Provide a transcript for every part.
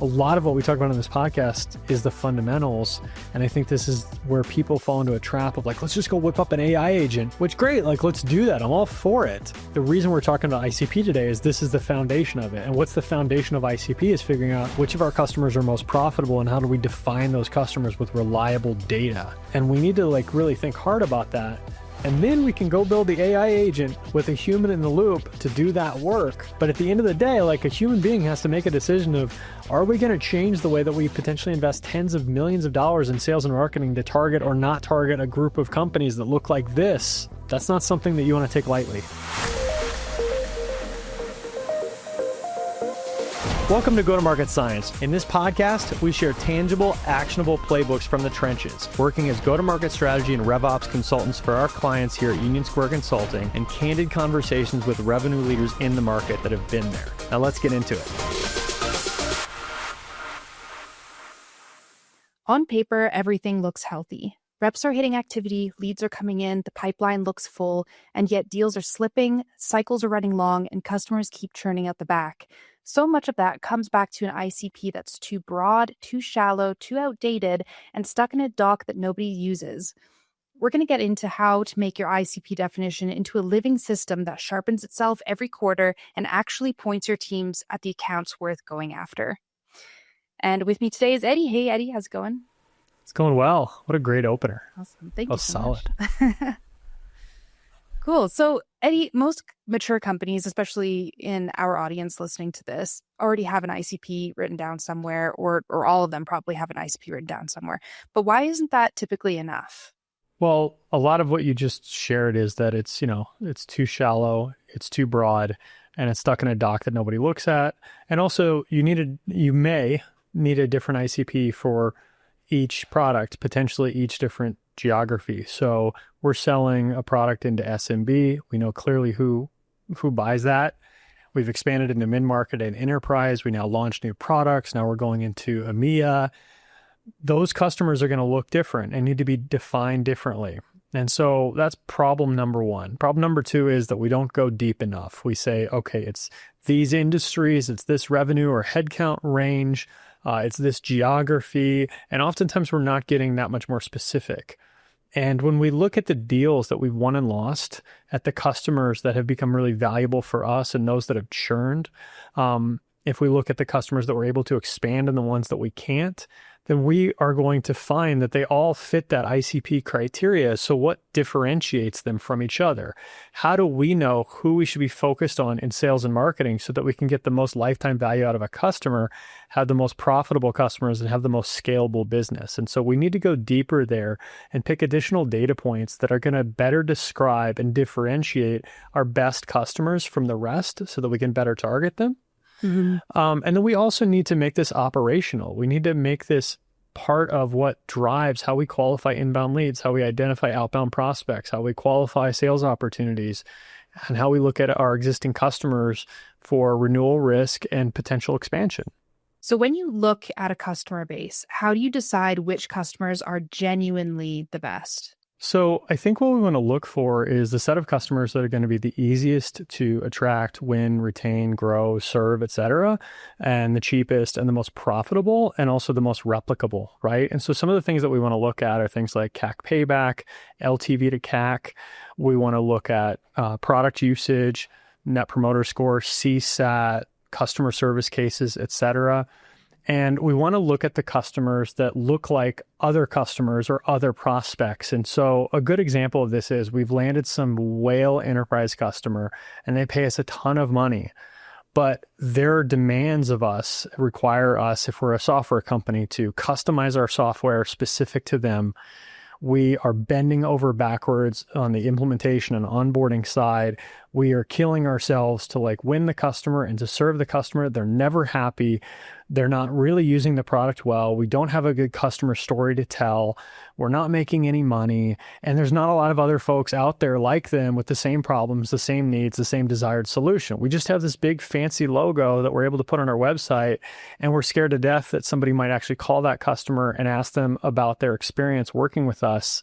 A lot of what we talk about in this podcast is the fundamentals. And I think this is where people fall into a trap of like, let's just go whip up an AI agent, which great, like, let's do that. I'm all for it. The reason we're talking about ICP today is this is the foundation of it. And what's the foundation of ICP is figuring out which of our customers are most profitable and how do we define those customers with reliable data. And we need to like really think hard about that. And then we can go build the AI agent with a human in the loop to do that work. But at the end of the day, like a human being has to make a decision of, are we going to change the way that we potentially invest tens of millions of dollars in sales and marketing to target or not target a group of companies that look like this? That's not something that you want to take lightly. Welcome to Go-to-Market Science. In this podcast, we share tangible, actionable playbooks from the trenches, working as go-to-market strategy and RevOps consultants for our clients here at Union Square Consulting, and candid conversations with revenue leaders in the market that have been there. Now let's get into it. On paper, everything looks healthy. Reps are hitting activity, leads are coming in, the pipeline looks full, and yet deals are slipping, cycles are running long, and customers keep churning out the back. So much of that comes back to an ICP that's too broad, too shallow, too outdated, and stuck in a doc that nobody uses. We're going to get into how to make your ICP definition into a living system that sharpens itself every quarter and actually points your teams at the accounts worth going after. And with me today is Eddie. Hey, Eddie, how's it going? It's going well. What a great opener. Awesome. Thank you so solid. much. Cool. So, Eddie, most mature companies, especially in our audience listening to this, already have an ICP written down somewhere, or all of them probably have an ICP written down somewhere. But why isn't that typically enough? Well, a lot of what you just shared is that it's, it's too shallow, it's too broad, and it's stuck in a doc that nobody looks at. And also you may need a different ICP for each product, potentially each different geography. So we're selling a product into SMB. We know clearly who buys that. We've expanded into mid-market and enterprise. We now launched new products. Now we're going into EMEA. Those customers are going to look different and need to be defined differently. And so that's problem number one. Problem number two is that we don't go deep enough. We say, okay, it's these industries, it's this revenue or headcount range, it's this geography, and oftentimes we're not getting that much more specific. And when we look at the deals that we've won and lost, at the customers that have become really valuable for us and those that have churned, if we look at the customers that we're able to expand and the ones that we can't, then we are going to find that they all fit that ICP criteria. So what differentiates them from each other? How do we know who we should be focused on in sales and marketing so that we can get the most lifetime value out of a customer, have the most profitable customers, and have the most scalable business? And so we need to go deeper there and pick additional data points that are going to better describe and differentiate our best customers from the rest so that we can better target them. Mm-hmm. And then we also need to make this operational. We need to make this part of what drives how we qualify inbound leads, how we identify outbound prospects, how we qualify sales opportunities, and how we look at our existing customers for renewal risk and potential expansion. So when you look at a customer base, how do you decide which customers are genuinely the best? So I think what we want to look for is the set of customers that are going to be the easiest to attract, win, retain, grow, serve, et cetera, and the cheapest and the most profitable and also the most replicable, right? And so some of the things that we want to look at are things like CAC payback, LTV to CAC. We want to look at product usage, net promoter score, CSAT, customer service cases, et cetera. And we want to look at the customers that look like other customers or other prospects. And so a good example of this is we've landed some whale enterprise customer and they pay us a ton of money, but their demands of us require us, if we're a software company, to customize our software specific to them. We are bending over backwards on the implementation and onboarding side. We are killing ourselves to like win the customer and to serve the customer. They're never happy. They're not really using the product well. We don't have a good customer story to tell. We're not making any money. And there's not a lot of other folks out there like them with the same problems, the same needs, the same desired solution. We just have this big fancy logo that we're able to put on our website, and we're scared to death that somebody might actually call that customer and ask them about their experience working with us.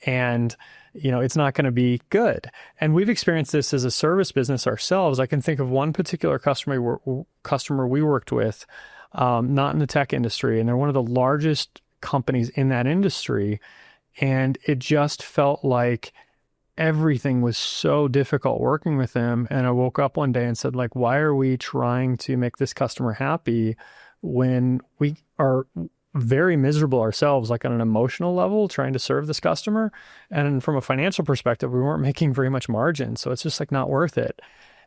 And it's not going to be good. And we've experienced this as a service business ourselves. I can think of one particular customer we worked with not in the tech industry. And they're one of the largest companies in that industry. And it just felt like everything was so difficult working with them. And I woke up one day and said, like, why are we trying to make this customer happy when we are very miserable ourselves, like on an emotional level, trying to serve this customer? And from a financial perspective, we weren't making very much margin. So it's just like not worth it.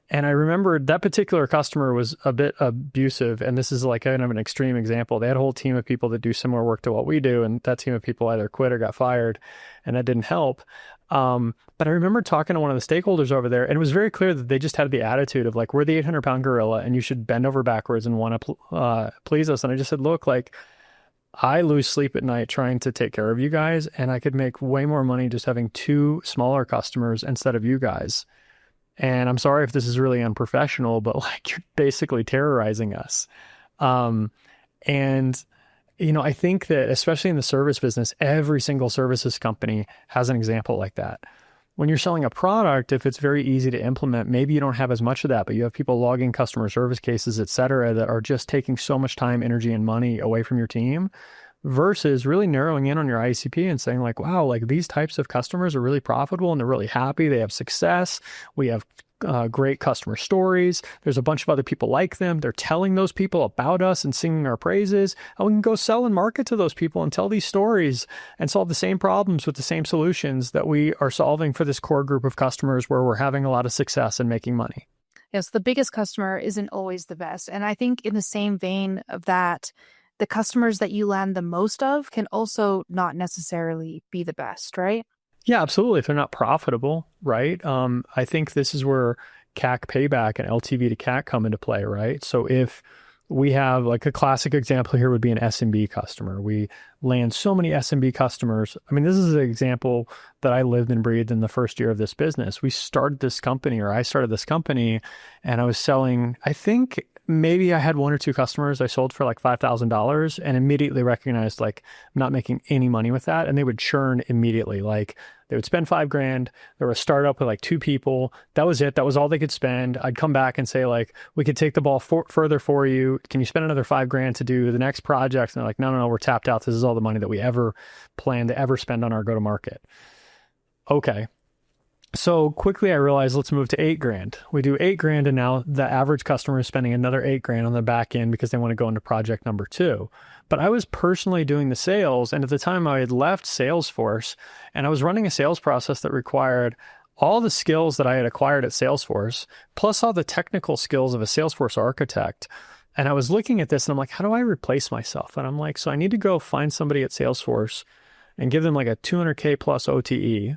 And I remember that particular customer was a bit abusive. And this is like kind of an extreme example. They had a whole team of people that do similar work to what we do. And that team of people either quit or got fired. And that didn't help. But I remember talking to one of the stakeholders over there, and it was very clear that they just had the attitude of like, we're the 800-pound gorilla and you should bend over backwards and want to please us. And I just said, look, like, I lose sleep at night trying to take care of you guys, and I could make way more money just having 2 smaller customers instead of you guys. And I'm sorry if this is really unprofessional, but like, you're basically terrorizing us. And, you know, I think that especially in the service business, every single services company has an example like that. When you're selling a product, if it's very easy to implement, maybe you don't have as much of that, but you have people logging customer service cases, et cetera, that are just taking so much time, energy, and money away from your team, versus really narrowing in on your ICP and saying like, wow, like these types of customers are really profitable and they're really happy. They have success. We have great customer stories. There's a bunch of other people like them. They're telling those people about us and singing our praises. And we can go sell and market to those people and tell these stories and solve the same problems with the same solutions that we are solving for this core group of customers where we're having a lot of success and making money. Yes, the biggest customer isn't always the best. And I think in the same vein of that, the customers that you land the most of can also not necessarily be the best, right? Yeah, absolutely. If they're not profitable, right? I think this is where CAC payback and LTV to CAC come into play, right? So if we have like a classic example here would be an SMB customer. We land so many SMB customers. I mean, this is an example that I lived and breathed in the first year of this business. We started this company, or I started this company, and I was selling, I think maybe I had 1 or 2 customers I sold for like $5,000 and immediately recognized like I'm not making any money with that. And they would churn immediately. Like they would spend $5,000. They were a startup with like 2 people. That was it. That was all they could spend. I'd come back and say like, we could take the ball further for you. Can you spend another $5,000 to do the next project? And they're like, no, we're tapped out. This is all the money that we ever plan to ever spend on our go-to-market. Okay. So quickly I realized, let's move to $8,000. We do $8,000, and now the average customer is spending another $8,000 on the back end because they want to go into project number 2. But I was personally doing the sales, and at the time I had left Salesforce, and I was running a sales process that required all the skills that I had acquired at Salesforce, plus all the technical skills of a Salesforce architect. And I was looking at this and I'm like, how do I replace myself? And I'm like, so I need to go find somebody at Salesforce and give them like a $200K plus OTE.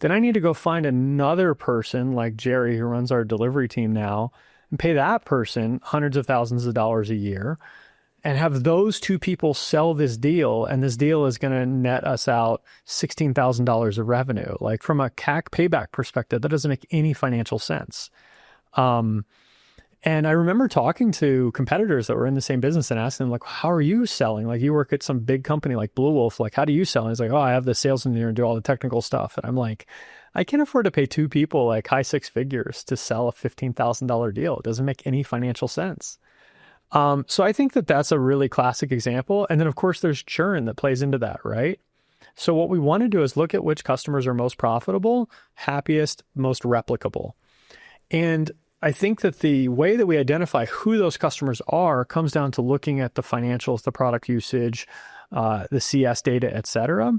Then I need to go find another person like Jerry, who runs our delivery team now, and pay that person hundreds of thousands of dollars a year, and have those 2 people sell this deal. And this deal is going to net us out $16,000 of revenue. Like from a CAC payback perspective, that doesn't make any financial sense. And I remember talking to competitors that were in the same business and asking them, like, how are you selling? Like, you work at some big company like Blue Wolf. Like, how do you sell? And he's like, oh, I have the sales engineer and do all the technical stuff. And I'm like, I can't afford to pay 2 people like high 6 figures to sell a $15,000 deal. It doesn't make any financial sense. So I think that that's a really classic example. And then, of course, there's churn that plays into that, right? So what we want to do is look at which customers are most profitable, happiest, most replicable. And I think that the way that we identify who those customers are comes down to looking at the financials, the product usage, the CS data, et cetera.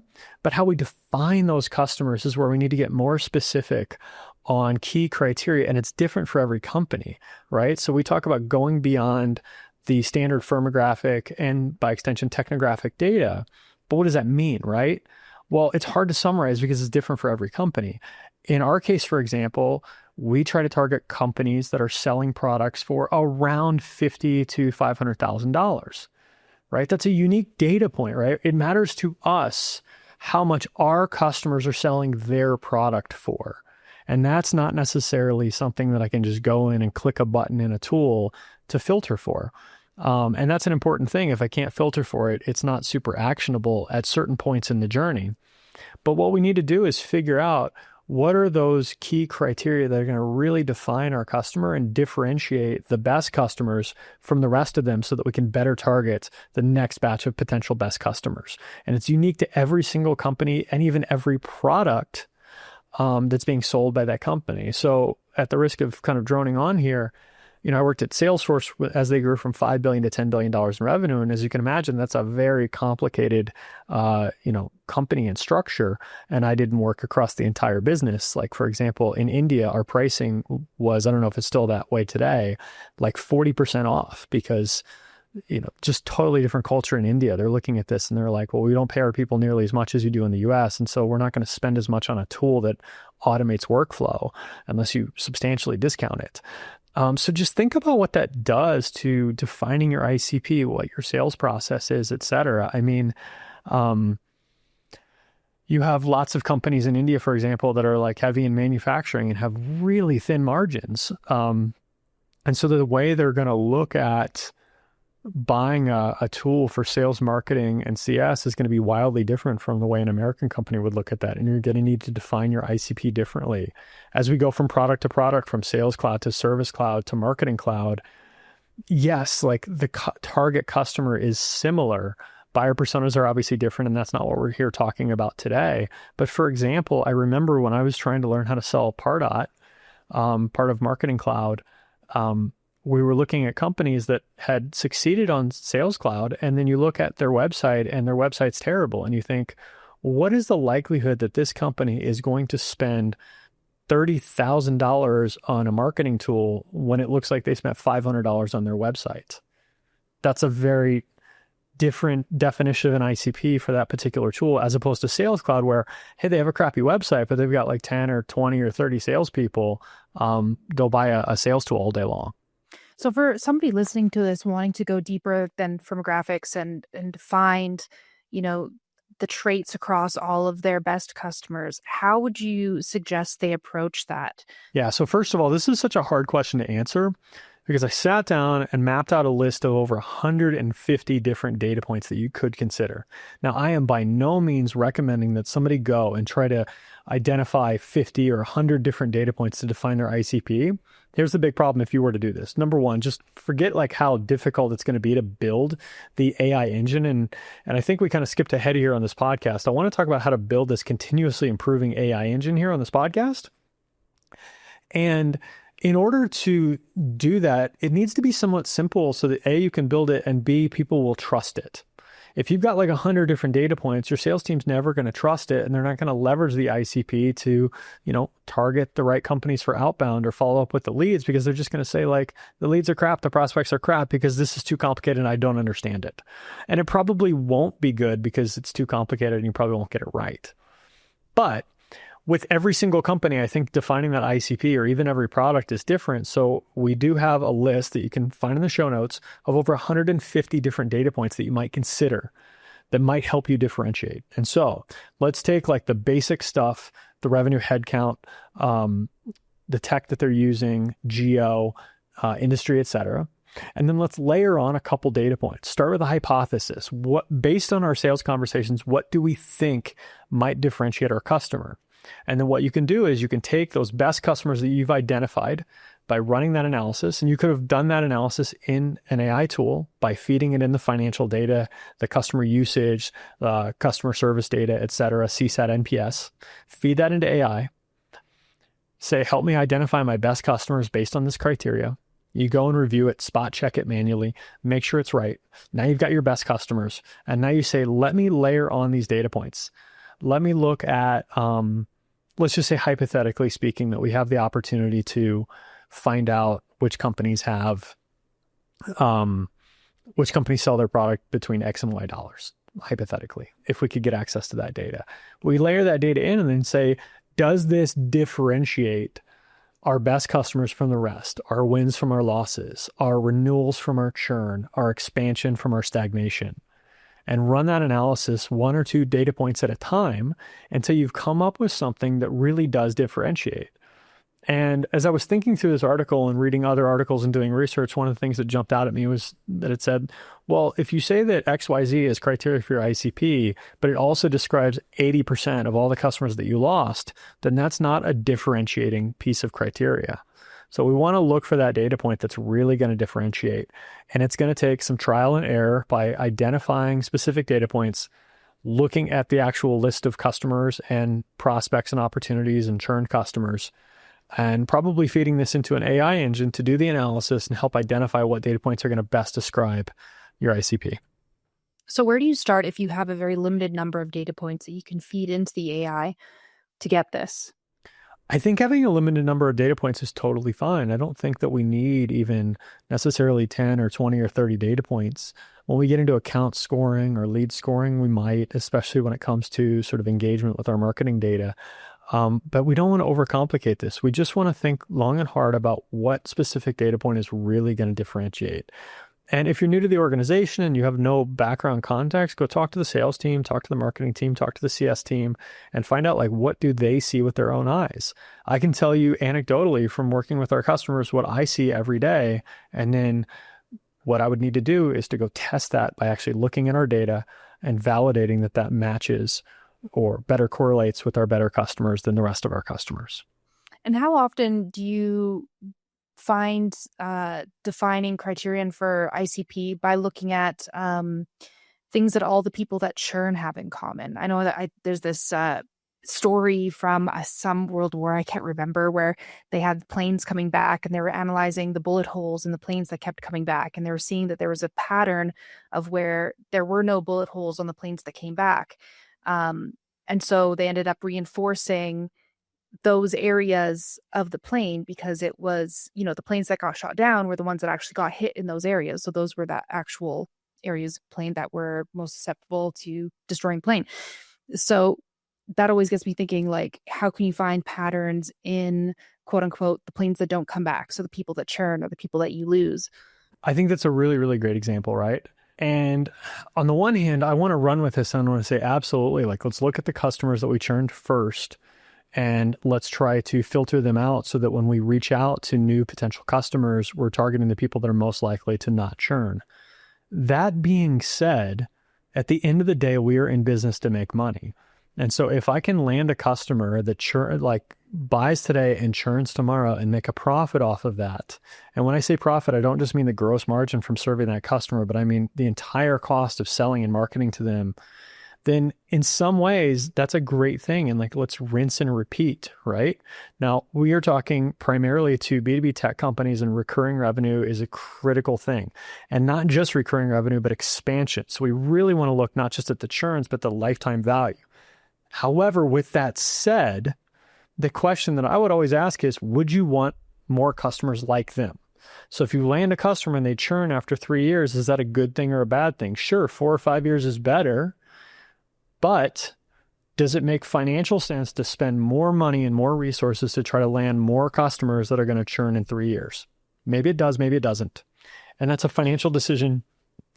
But how we define those customers is where we need to get more specific on key criteria. And it's different for every company, right? So we talk about going beyond the standard firmographic and by extension technographic data. But what does that mean, right? Well, it's hard to summarize because it's different for every company. In our case, for example, we try to target companies that are selling products for around $50,000 to $500,000, right? That's a unique data point, right? It matters to us how much our customers are selling their product for. And that's not necessarily something that I can just go in and click a button in a tool to filter for. And that's an important thing. If I can't filter for it, it's not super actionable at certain points in the journey. But what we need to do is figure out what are those key criteria that are going to really define our customer and differentiate the best customers from the rest of them so that we can better target the next batch of potential best customers. And it's unique to every single company and even every product that's being sold by that company. So at the risk of kind of droning on here, I worked at Salesforce as they grew from $5 billion to $10 billion in revenue. And as you can imagine, that's a very complicated, company and structure. And I didn't work across the entire business. Like, for example, in India, our pricing was, I don't know if it's still that way today, like 40% off because, just totally different culture in India. They're looking at this and they're like, well, we don't pay our people nearly as much as you do in the US. And so we're not going to spend as much on a tool that automates workflow unless you substantially discount it. So just think about what that does to defining your ICP, what your sales process is, et cetera. I mean, you have lots of companies in India, for example, that are like heavy in manufacturing and have really thin margins. And so the way they're going to look at buying a tool for sales, marketing, and CS is going to be wildly different from the way an American company would look at that. And you're going to need to define your ICP differently. As we go from product to product, from Sales Cloud to Service Cloud to Marketing Cloud, yes, like the target customer is similar. Buyer personas are obviously different, and that's not what we're here talking about today. But for example, I remember when I was trying to learn how to sell Pardot, part of Marketing Cloud, we were looking at companies that had succeeded on Sales Cloud, and then you look at their website and their website's terrible. And you think, what is the likelihood that this company is going to spend $30,000 on a marketing tool when it looks like they spent $500 on their website? That's a very different definition of an ICP for that particular tool, as opposed to Sales Cloud, where, hey, they have a crappy website, but they've got like 10 or 20 or 30 salespeople. They'll buy a sales tool all day long. So for somebody listening to this, wanting to go deeper than firmographics and find, the traits across all of their best customers, how would you suggest they approach that? Yeah. So first of all, this is such a hard question to answer because I sat down and mapped out a list of over 150 different data points that you could consider. Now, I am by no means recommending that somebody go and try to identify 50 or 100 different data points to define their ICP. Here's the big problem if you were to do this. Number one, just forget like how difficult it's going to be to build the AI engine. And I think we kind of skipped ahead here on this podcast. I want to talk about how to build this continuously improving AI engine here on this podcast. And in order to do that, it needs to be somewhat simple so that A, you can build it, and B, people will trust it. If you've got like 100 different data points, your sales team's never going to trust it, and they're not going to leverage the ICP to, target the right companies for outbound or follow up with the leads, because they're just going to say like, the leads are crap, the prospects are crap, because this is too complicated and I don't understand it. And it probably won't be good because it's too complicated and you probably won't get it right. But with every single company, I think defining that ICP or even every product is different. So we do have a list that you can find in the show notes of over 150 different data points that you might consider that might help you differentiate. And so let's take like the basic stuff, the revenue headcount, the tech that they're using, geo, industry, et cetera. And then let's layer on a couple data points. Start with a hypothesis. Based on our sales conversations, what do we think might differentiate our customer? And then what you can do is you can take those best customers that you've identified by running that analysis, and you could have done that analysis in an AI tool by feeding it in the financial data, the customer usage, customer service data, et cetera, CSAT, NPS. Feed that into AI. Say, help me identify my best customers based on this criteria. You go and review it, spot check it manually, make sure it's right. Now you've got your best customers. And now you say, let me layer on these data points. Let me look at, let's just say hypothetically speaking, that we have the opportunity to find out which companies sell their product between X and Y dollars, hypothetically, if we could get access to that data. We layer that data in and then say, does this differentiate our best customers from the rest, our wins from our losses, our renewals from our churn, our expansion from our stagnation? And run that analysis 1 or 2 data points at a time until you've come up with something that really does differentiate. And as I was thinking through this article and reading other articles and doing research, one of the things that jumped out at me was that it said, well, if you say that XYZ is criteria for your ICP, but it also describes 80% of all the customers that you lost, then that's not a differentiating piece of criteria. So we want to look for that data point that's really going to differentiate. And it's going to take some trial and error by identifying specific data points, looking at the actual list of customers and prospects and opportunities and churned customers, and probably feeding this into an AI engine to do the analysis and help identify what data points are going to best describe your ICP. So where do you start if you have a very limited number of data points that you can feed into the AI to get this? I think having a limited number of data points is totally fine. I don't think that we need even necessarily 10 or 20 or 30 data points. When we get into account scoring or lead scoring, we might, especially when it comes to sort of engagement with our marketing data. But we don't want to overcomplicate this. We just want to think long and hard about what specific data point is really going to differentiate. And if you're new to the organization and you have no background context, go talk to the sales team, talk to the marketing team, talk to the CS team, and find out like what do they see with their own eyes. I can tell you anecdotally from working with our customers what I see every day. And then what I would need to do is to go test that by actually looking at our data and validating that that matches or better correlates with our better customers than the rest of our customers. And how often do you find defining criterion for ICP by looking at things that all the people that churn have in common? I know that there's this story from some world war, I can't remember, where they had planes coming back and they were analyzing the bullet holes in the planes that kept coming back. And they were seeing that there was a pattern of where there were no bullet holes on the planes that came back. And so they ended up reinforcing those areas of the plane because it was, the planes that got shot down were the ones that actually got hit in those areas. So those were the actual areas of plane that were most susceptible to destroying plane. So that always gets me thinking, like, how can you find patterns in quote unquote the planes that don't come back? So the people that churn or the people that you lose. I think that's a really, really great example, right? And on the one hand, I want to run with this and I want to say, absolutely, like, let's look at the customers that we churned first and let's try to filter them out so that when we reach out to new potential customers, we're targeting the people that are most likely to not churn. That being said, at the end of the day, we are in business to make money. And so if I can land a customer that buys today and churns tomorrow and make a profit off of that. And when I say profit, I don't just mean the gross margin from serving that customer, but I mean the entire cost of selling and marketing to them. Then in some ways, that's a great thing. And like, let's rinse and repeat, right? Now, we are talking primarily to B2B tech companies, and recurring revenue is a critical thing. And not just recurring revenue, but expansion. So we really want to look not just at the churns, but the lifetime value. However, with that said, the question that I would always ask is, would you want more customers like them? So if you land a customer and they churn after 3 years, is that a good thing or a bad thing? Sure, 4 or 5 years is better. But does it make financial sense to spend more money and more resources to try to land more customers that are going to churn in 3 years? Maybe it does, maybe it doesn't. And that's a financial decision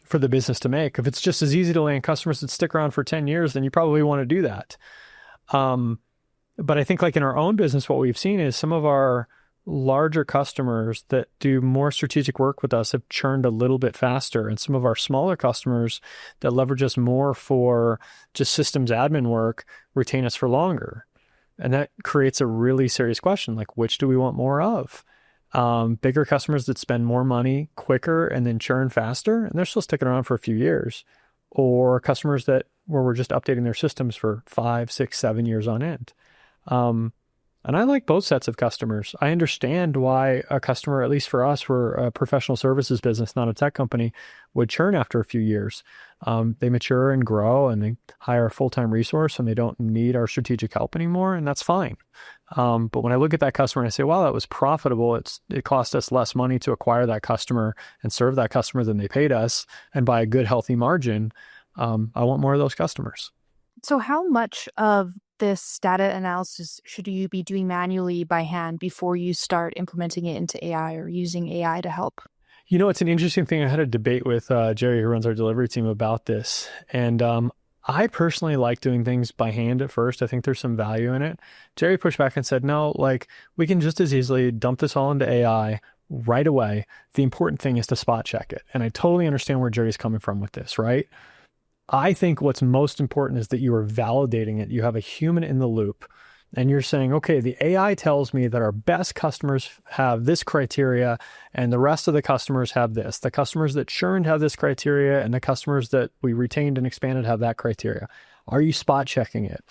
for the business to make. If it's just as easy to land customers that stick around for 10 years, then you probably want to do that. But I think like in our own business, what we've seen is some of our larger customers that do more strategic work with us have churned a little bit faster. And some of our smaller customers that leverage us more for just systems admin work retain us for longer. And that creates a really serious question, like, which do we want more of? Bigger customers that spend more money quicker and then churn faster, and they're still sticking around for a few years, or customers where we're just updating their systems for 5, 6, 7 years on end. And I like both sets of customers. I understand why a customer, at least for us, we're a professional services business, not a tech company, would churn after a few years. They mature and grow and they hire a full-time resource and they don't need our strategic help anymore, and that's fine. But when I look at that customer and I say, wow, that was profitable, it cost us less money to acquire that customer and serve that customer than they paid us, and by a good, healthy margin, I want more of those customers. So how much of this data analysis should you be doing manually by hand before you start implementing it into AI or using AI to help? It's an interesting thing. I had a debate with Jerry, who runs our delivery team, about this. And I personally like doing things by hand at first. I think there's some value in it. Jerry pushed back and said, no, like we can just as easily dump this all into AI right away. The important thing is to spot check it. And I totally understand where Jerry's coming from with this, right? I think what's most important is that you are validating it. You have a human in the loop and you're saying, okay, the AI tells me that our best customers have this criteria and the rest of the customers have this. The customers that churned have this criteria and the customers that we retained and expanded have that criteria. Are you spot checking it?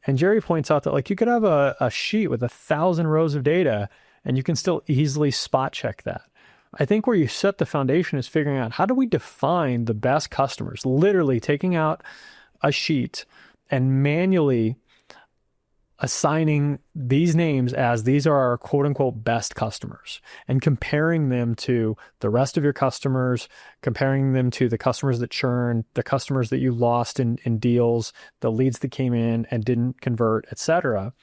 And Jerry points out that like you could have a sheet with 1,000 rows of data and you can still easily spot check that. I think where you set the foundation is figuring out how do we define the best customers, literally taking out a sheet and manually assigning these names as these are our quote unquote best customers and comparing them to the rest of your customers, comparing them to the customers that churned, the customers that you lost in deals, the leads that came in and didn't convert, etc.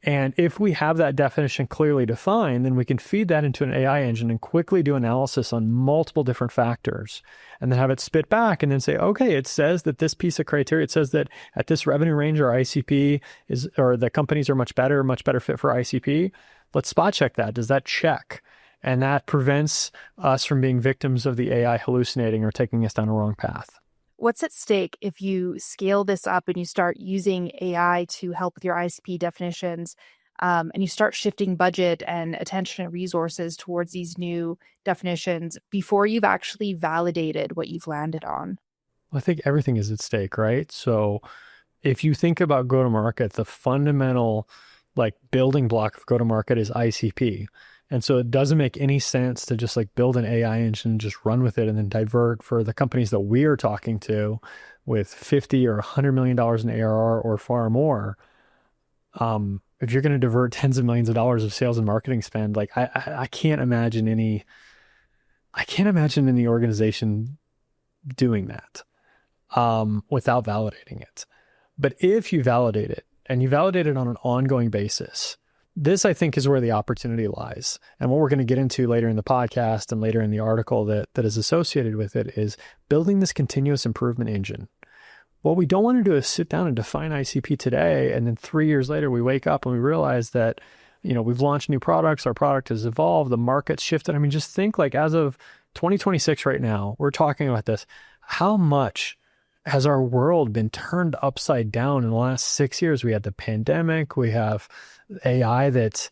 And if we have that definition clearly defined, then we can feed that into an AI engine and quickly do analysis on multiple different factors and then have it spit back and then say, okay, it says that this piece of criteria, it says that at this revenue range, our ICP is, or the companies are much better fit for ICP. Let's spot check that. Does that check? And that prevents us from being victims of the AI hallucinating or taking us down a wrong path. What's at stake if you scale this up and you start using AI to help with your ICP definitions, and you start shifting budget and attention and resources towards these new definitions before you've actually validated what you've landed on? Well, I think everything is at stake, right? So if you think about go-to-market, the fundamental like building block of go-to-market is ICP. And so it doesn't make any sense to just like build an AI engine, just run with it and then divert for the companies that we are talking to with 50 or $100 million in ARR or far more. If you're going to divert tens of millions of dollars of sales and marketing spend, like I can't imagine any organization doing that without validating it. But if you validate it and you validate it on an ongoing basis, this, I think, is where the opportunity lies. And what we're going to get into later in the podcast and later in the article that is associated with it is building this continuous improvement engine. What we don't want to do is sit down and define ICP today, and then 3 years later we wake up and we realize that, you know, we've launched new products, our product has evolved, the market's shifted. I mean, just think like as of 2026 right now, we're talking about this. How much has our world been turned upside down in the last 6 years? We had the pandemic, we have AI that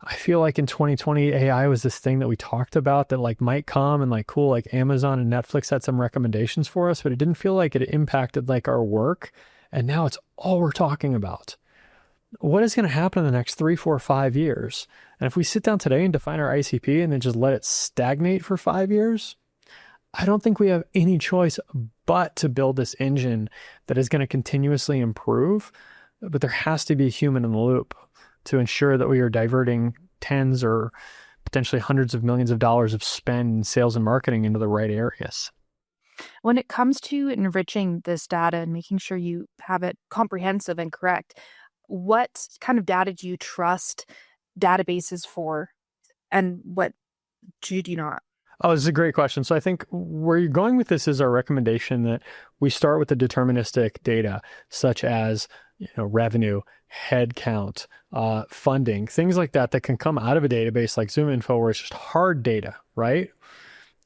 I feel like in 2020, AI was this thing that we talked about that like might come and like cool, like Amazon and Netflix had some recommendations for us, but it didn't feel like it impacted like our work. And now it's all we're talking about. What is going to happen in the next 3, 4, 5 years? And if we sit down today and define our ICP and then just let it stagnate for 5 years, I don't think we have any choice but to build this engine that is going to continuously improve. But there has to be a human in the loop to ensure that we are diverting tens or potentially hundreds of millions of dollars of spend in sales and marketing into the right areas. When it comes to enriching this data and making sure you have it comprehensive and correct, what kind of data do you trust databases for, and what do you not? Oh, this is a great question. So I think where you're going with this is our recommendation that we start with the deterministic data, such as, you know, revenue, headcount, funding, things like that can come out of a database like ZoomInfo, where it's just hard data, right?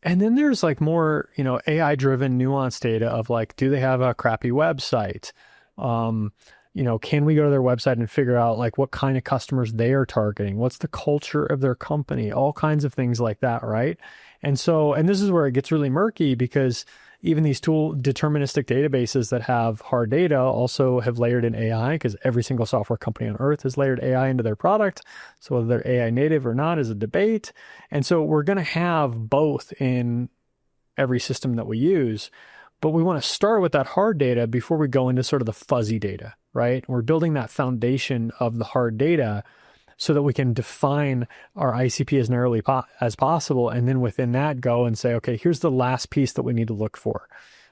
And then there's like more, you know, AI-driven nuanced data of like, do they have a crappy website? You know, can we go to their website and figure out like what kind of customers they are targeting? What's the culture of their company? All kinds of things like that, right? And so, and this is where it gets really murky, because even these deterministic databases that have hard data also have layered in AI, because every single software company on earth has layered AI into their product. So whether they're AI native or not is a debate. And so we're going to have both in every system that we use, but we want to start with that hard data before we go into sort of the fuzzy data, right? We're building that foundation of the hard data so that we can define our ICP as narrowly as possible. And then within that, go and say, okay, here's the last piece that we need to look for.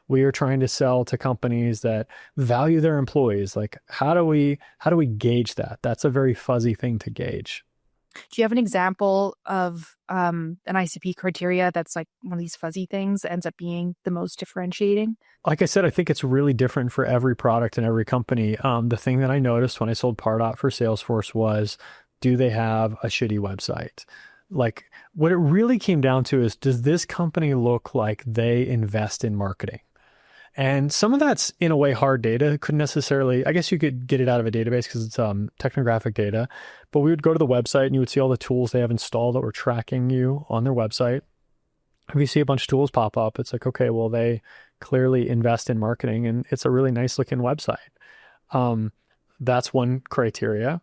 We are trying to sell to companies that value their employees. Like, how do we gauge that? That's a very fuzzy thing to gauge. Do you have an example of an ICP criteria that's like one of these fuzzy things that ends up being the most differentiating? Like I said, I think it's really different for every product and every company. The thing that I noticed when I sold Pardot for Salesforce was, do they have a shitty website? Like, what it really came down to is, does this company look like they invest in marketing? And some of that's in a way hard data. Couldn't necessarily, I guess you could get it out of a database because it's technographic data. But we would go to the website and you would see all the tools they have installed that were tracking you on their website. If you see a bunch of tools pop up, it's like, okay, well, they clearly invest in marketing and it's a really nice looking website. That's one criteria.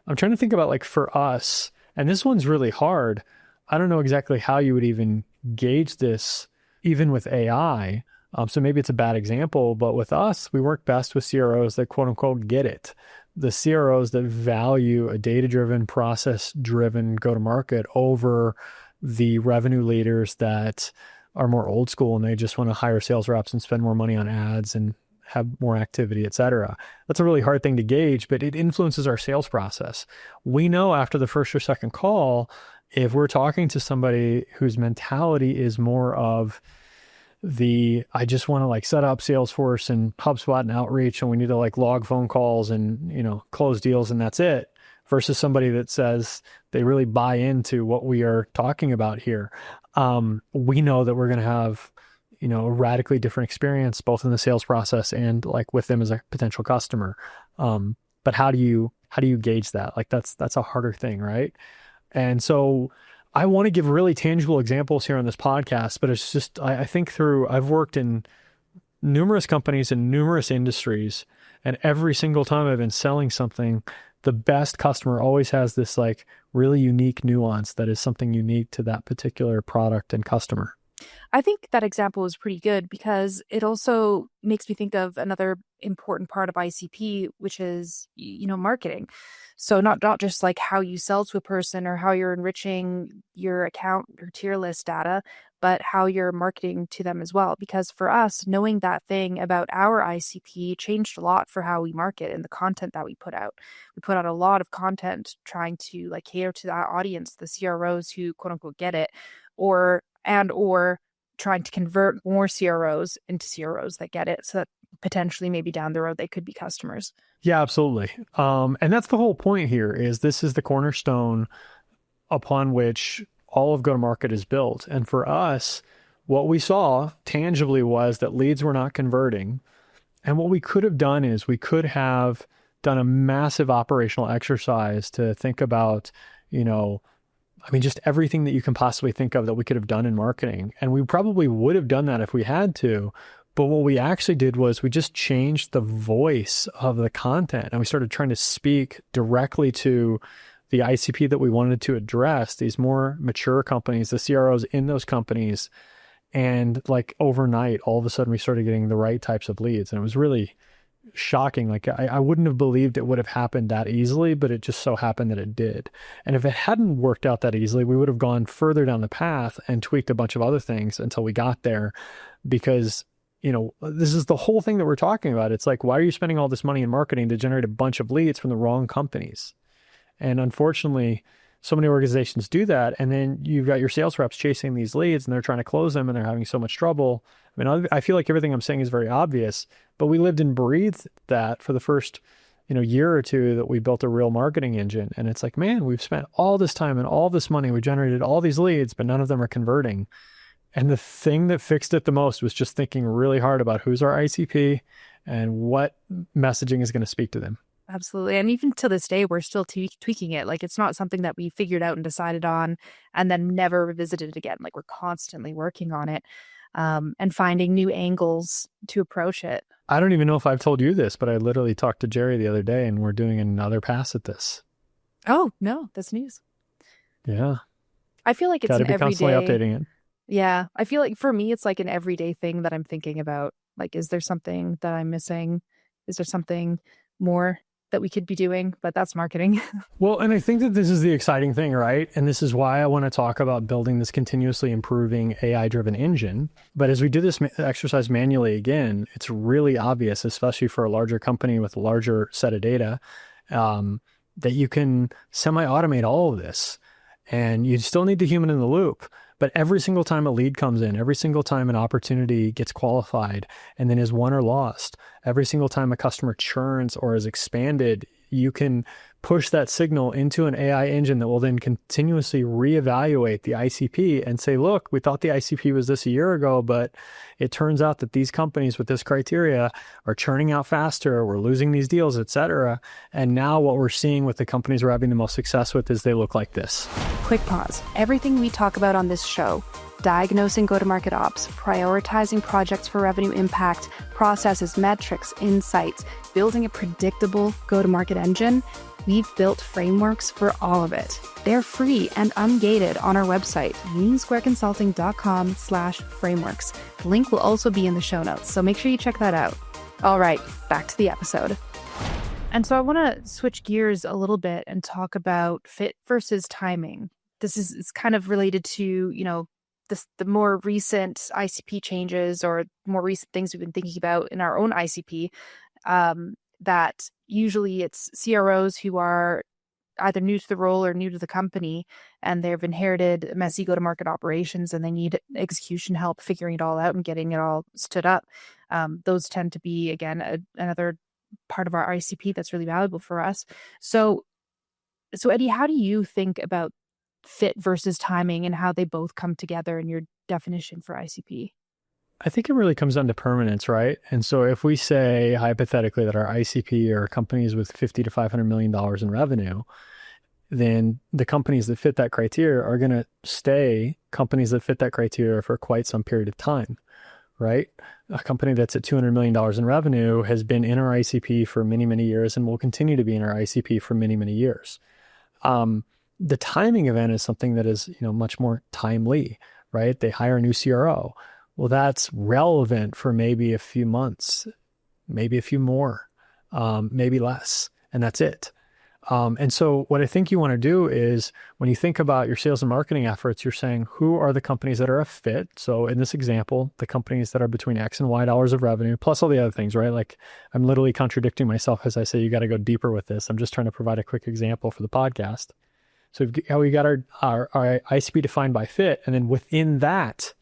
I'm trying to think about, like, for us, and this one's really hard. I don't know exactly how you would even gauge this, even with AI. So maybe it's a bad example, but with us, we work best with CROs that quote unquote get it. The CROs that value a data-driven, process-driven go-to-market over the revenue leaders that are more old school and they just want to hire sales reps and spend more money on ads and have more activity, et cetera. That's a really hard thing to gauge, but it influences our sales process. We know after the first or second call, if we're talking to somebody whose mentality is more of I just want to like set up Salesforce and HubSpot and outreach, and we need to like log phone calls and, close deals and that's it, versus somebody that says they really buy into what we are talking about here. We know that we're going to have, a radically different experience, both in the sales process and like with them as a potential customer. But how do you gauge that? Like that's a harder thing, right? And so I want to give really tangible examples here on this podcast, but it's just, I think I've worked in numerous companies in numerous industries, and every single time I've been selling something, the best customer always has this like really unique nuance that is something unique to that particular product and customer. I think that example is pretty good because it also makes me think of another important part of ICP, which is, marketing. So not just like how you sell to a person or how you're enriching your account or tier list data, but how you're marketing to them as well. Because for us, knowing that thing about our ICP changed a lot for how we market and the content that we put out. We put out a lot of content trying to like cater to that audience, the CROs who quote unquote get it, or trying to convert more CROs into CROs that get it, so that potentially maybe down the road they could be customers. Yeah, absolutely. And that's the whole point here, is this is the cornerstone upon which all of go-to-market is built. And for us, what we saw tangibly was that leads were not converting. And what we could have done is we could have done a massive operational exercise to think about, just everything that you can possibly think of that we could have done in marketing. And we probably would have done that if we had to. But what we actually did was we just changed the voice of the content, and we started trying to speak directly to the ICP that we wanted to address, these more mature companies, the CROs in those companies. And like overnight, all of a sudden we started getting the right types of leads. And it was really shocking. Like I wouldn't have believed it would have happened that easily, but it just so happened that it did. And if it hadn't worked out that easily, we would have gone further down the path and tweaked a bunch of other things until we got there. Because, this is the whole thing that we're talking about. It's like, why are you spending all this money in marketing to generate a bunch of leads from the wrong companies? And unfortunately, so many organizations do that. And then you've got your sales reps chasing these leads and they're trying to close them and they're having so much trouble. I feel like everything I'm saying is very obvious, but we lived and breathed that for the first, year or two that we built a real marketing engine. And it's like, man, we've spent all this time and all this money. We generated all these leads, but none of them are converting. And the thing that fixed it the most was just thinking really hard about who's our ICP and what messaging is going to speak to them. Absolutely. And even to this day, we're still tweaking it. Like, it's not something that we figured out and decided on and then never revisited it again. Like, we're constantly working on it and finding new angles to approach it. I don't even know if I've told you this, but I literally talked to Jerry the other day and we're doing another pass at this. Oh, no, that's news. Yeah. I feel like it's Gotta an be constantly everyday updating it. Yeah. I feel like for me, it's like an everyday thing that I'm thinking about. Like, is there something that I'm missing? Is there something more that we could be doing? But that's marketing. Well, and I think that this is the exciting thing, right? And this is why I want to talk about building this continuously improving AI-driven engine. But as we do this exercise manually again, it's really obvious, especially for a larger company with a larger set of data, that you can semi-automate all of this, and you still need the human in the loop. But every single time a lead comes in, every single time an opportunity gets qualified and then is won or lost, every single time a customer churns or is expanded, you can push that signal into an AI engine that will then continuously reevaluate the ICP and say, look, we thought the ICP was this a year ago, but it turns out that these companies with this criteria are churning out faster, we're losing these deals, et cetera. And now what we're seeing with the companies we're having the most success with is they look like this. Quick pause. Everything we talk about on this show, diagnosing go-to-market ops, prioritizing projects for revenue impact, processes, metrics, insights, building a predictable go-to-market engine, we've built frameworks for all of it. They're free and ungated on our website, unionsquareconsulting.com/frameworks. The link will also be in the show notes, so make sure you check that out. All right, back to the episode. And so I want to switch gears a little bit and talk about fit versus timing. This is kind of related to, the more recent ICP changes or more recent things we've been thinking about in our own ICP, that usually it's CROs who are either new to the role or new to the company, and they've inherited messy go-to-market operations and they need execution help figuring it all out and getting it all stood up. Those tend to be, again, another part of our ICP that's really valuable for us. So Eddie, how do you think about fit versus timing and how they both come together in your definition for ICP? I think it really comes down to permanence, right? And so if we say hypothetically that our ICP are companies with $50 to $500 million in revenue, then the companies that fit that criteria are going to stay companies that fit that criteria for quite some period of time, right? A company that's at $200 million in revenue has been in our ICP for many, many years and will continue to be in our ICP for many, many years. The timing event is something that is, much more timely, right? They hire a new CRO. Well, that's relevant for maybe a few months, maybe a few more, maybe less, and that's it. And so what I think you want to do is when you think about your sales and marketing efforts, you're saying, who are the companies that are a fit? So in this example, the companies that are between X and Y dollars of revenue, plus all the other things, right? Like I'm literally contradicting myself as I say, you got to go deeper with this. I'm just trying to provide a quick example for the podcast. So we got our ICP defined by fit. And then within that,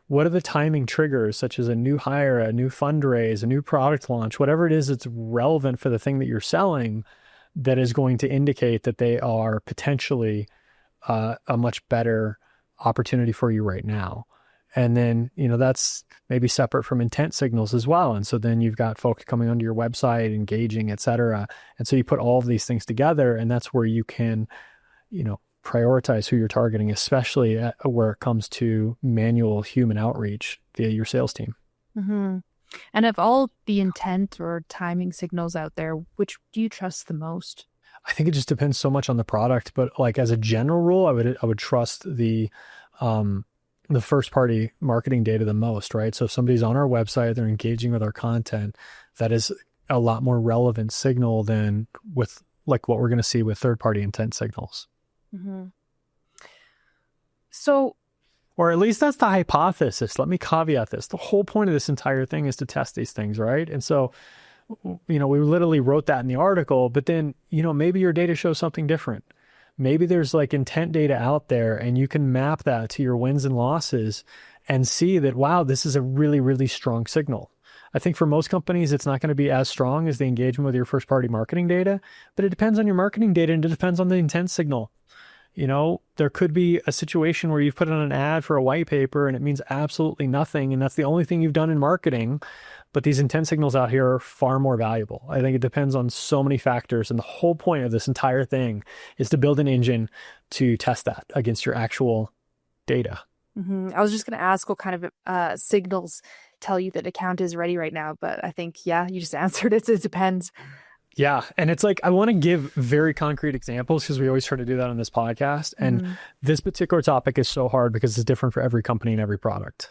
what are the timing triggers, such as a new hire, a new fundraise, a new product launch, whatever it is that's relevant for the thing that you're selling, that is going to indicate that they are potentially a much better opportunity for you right now. And then, that's maybe separate from intent signals as well. And so then you've got folks coming onto your website, engaging, et cetera. And so you put all of these things together, and that's where you can, prioritize who you're targeting, especially where it comes to manual human outreach via your sales team. Mm-hmm. And of all the intent or timing signals out there, which do you trust the most? I think it just depends so much on the product, but like as a general rule, I would trust the first party marketing data the most, right? So if somebody's on our website, they're engaging with our content, that is a lot more relevant signal than with like what we're going to see with third party intent signals. Mm-hmm. So, or at least that's the hypothesis. Let me caveat this. The whole point of this entire thing is to test these things, right? And so, we literally wrote that in the article, but then, maybe your data shows something different. Maybe there's like intent data out there and you can map that to your wins and losses and see that, wow, this is a really, really strong signal. I think for most companies, it's not going to be as strong as the engagement with your first party marketing data, but it depends on your marketing data and it depends on the intent signal. There could be a situation where you've put on an ad for a white paper and it means absolutely nothing. And that's the only thing you've done in marketing. But these intent signals out here are far more valuable. I think it depends on so many factors. And the whole point of this entire thing is to build an engine to test that against your actual data. Mm-hmm. I was just going to ask what kind of signals tell you that account is ready right now. But I think, you just answered it. It depends. Yeah. And it's like, I want to give very concrete examples because we always try to do that on this podcast. And this particular topic is so hard because it's different for every company and every product.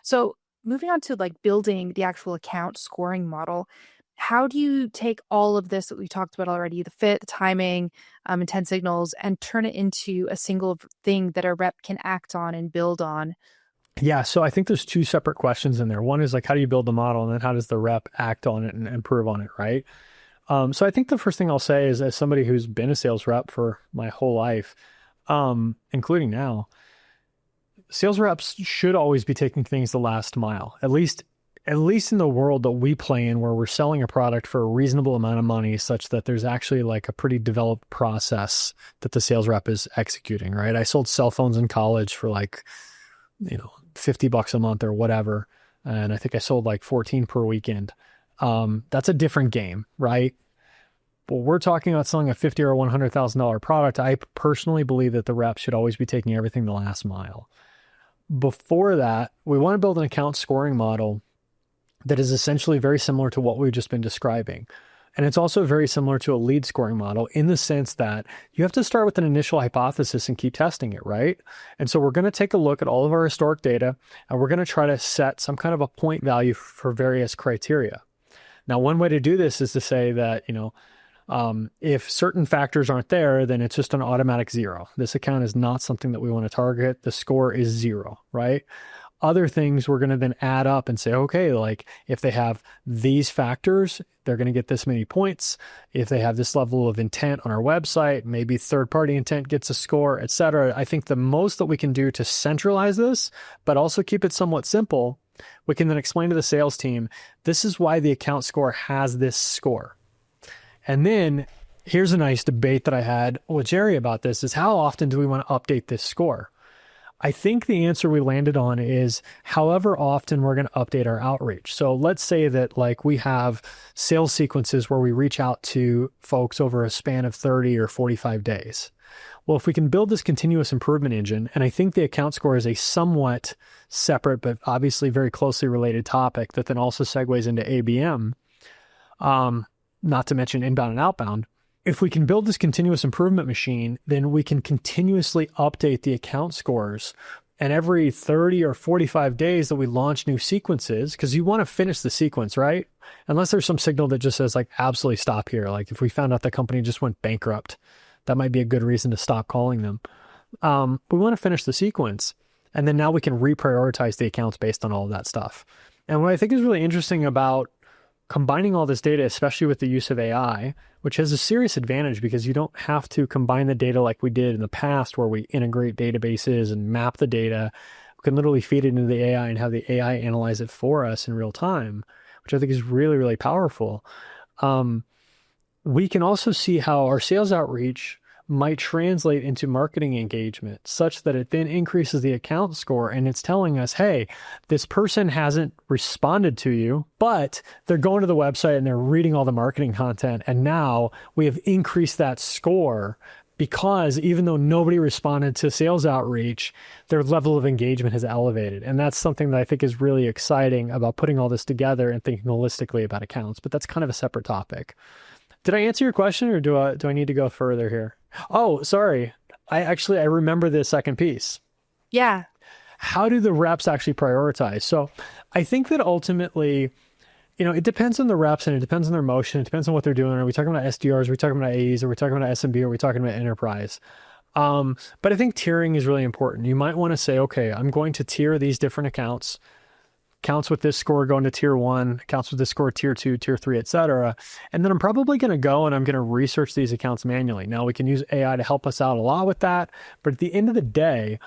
So moving on to like building the actual account scoring model, how do you take all of this that we talked about already, the fit, the timing, intent signals, and turn it into a single thing that a rep can act on and build on? Yeah. So I think there's two separate questions in there. One is like, how do you build the model? And then how does the rep act on it and improve on it, right? So I think the first thing I'll say is, as somebody who's been a sales rep for my whole life, including now, sales reps should always be taking things the last mile, at least in the world that we play in, where we're selling a product for a reasonable amount of money, such that there's actually like a pretty developed process that the sales rep is executing, right? I sold cell phones in college for like, $50 a month or whatever. And I think I sold like 14 per weekend. That's a different game, right? But we're talking about selling a $50,000 or $100,000 product. I personally believe that the rep should always be taking everything the last mile. Before that, we want to build an account scoring model that is essentially very similar to what we've just been describing. And it's also very similar to a lead scoring model in the sense that you have to start with an initial hypothesis and keep testing it, right? And so we're going to take a look at all of our historic data, and we're going to try to set some kind of a point value for various criteria. Now, one way to do this is to say that, if certain factors aren't there, then it's just an automatic 0. This account is not something that we want to target. The score is 0, right? Other things we're going to then add up and say, okay, like if they have these factors, they're going to get this many points. If they have this level of intent on our website, maybe third-party intent gets a score, etc. I think the most that we can do to centralize this, but also keep it somewhat simple, we can then explain to the sales team, this is why the account score has this score. And then here's a nice debate that I had with Jerry about this, is how often do we want to update this score? I think the answer we landed on is however often we're going to update our outreach. So let's say that like we have sales sequences where we reach out to folks over a span of 30 or 45 days. Well, if we can build this continuous improvement engine, and I think the account score is a somewhat separate, but obviously very closely related topic that then also segues into ABM, not to mention inbound and outbound. If we can build this continuous improvement machine, then we can continuously update the account scores. And every 30 or 45 days that we launch new sequences, because you want to finish the sequence, right? Unless there's some signal that just says like, absolutely stop here. Like if we found out the company just went bankrupt, that might be a good reason to stop calling them. We want to finish the sequence. And then now we can reprioritize the accounts based on all of that stuff. And what I think is really interesting about combining all this data, especially with the use of AI, which has a serious advantage because you don't have to combine the data like we did in the past where we integrate databases and map the data. We can literally feed it into the AI and have the AI analyze it for us in real time, which I think is really, really powerful. We can also see how our sales outreach might translate into marketing engagement such that it then increases the account score, and it's telling us, hey, this person hasn't responded to you, but they're going to the website and they're reading all the marketing content. And now we have increased that score because even though nobody responded to sales outreach, their level of engagement has elevated. And that's something that I think is really exciting about putting all this together and thinking holistically about accounts, but that's kind of a separate topic. Did I answer your question, or do I need to go further here? Oh, sorry. I remember the second piece. Yeah. How do the reps actually prioritize? So I think that ultimately, it depends on the reps and it depends on their motion. It depends on what they're doing. Are we talking about SDRs? Are we talking about AEs? Are we talking about SMB? Are we talking about enterprise? But I think tiering is really important. You might want to say, okay, I'm going to tier these different accounts. Accounts with this score going to tier 1, accounts with this score tier 2, tier 3, etc. And then I'm probably going to go and I'm going to research these accounts manually. Now we can use AI to help us out a lot with that, but at the end of the day,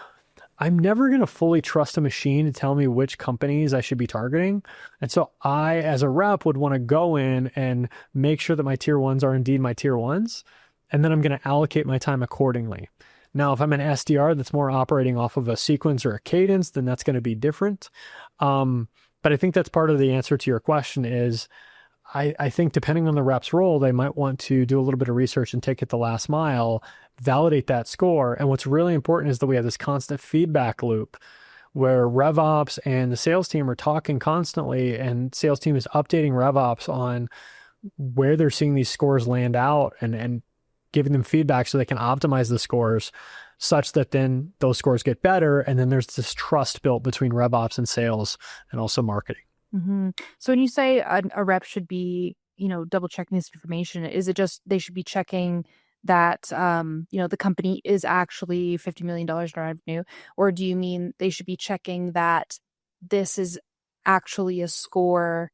I'm never going to fully trust a machine to tell me which companies I should be targeting. And so I, as a rep, would want to go in and make sure that my tier 1s are indeed my tier 1s, and then I'm going to allocate my time accordingly. Now, if I'm an SDR that's more operating off of a sequence or a cadence, then that's going to be different. But I think that's part of the answer to your question is I think depending on the rep's role, they might want to do a little bit of research and take it the last mile, validate that score. And what's really important is that we have this constant feedback loop where RevOps and the sales team are talking constantly, and sales team is updating RevOps on where they're seeing these scores land out and giving them feedback so they can optimize the scores such that then those scores get better. And then there's this trust built between RevOps and sales and also marketing. Mm-hmm. So when you say a rep should be, double checking this information, is it just they should be checking that, the company is actually $50 million in revenue? Or do you mean they should be checking that this is actually a score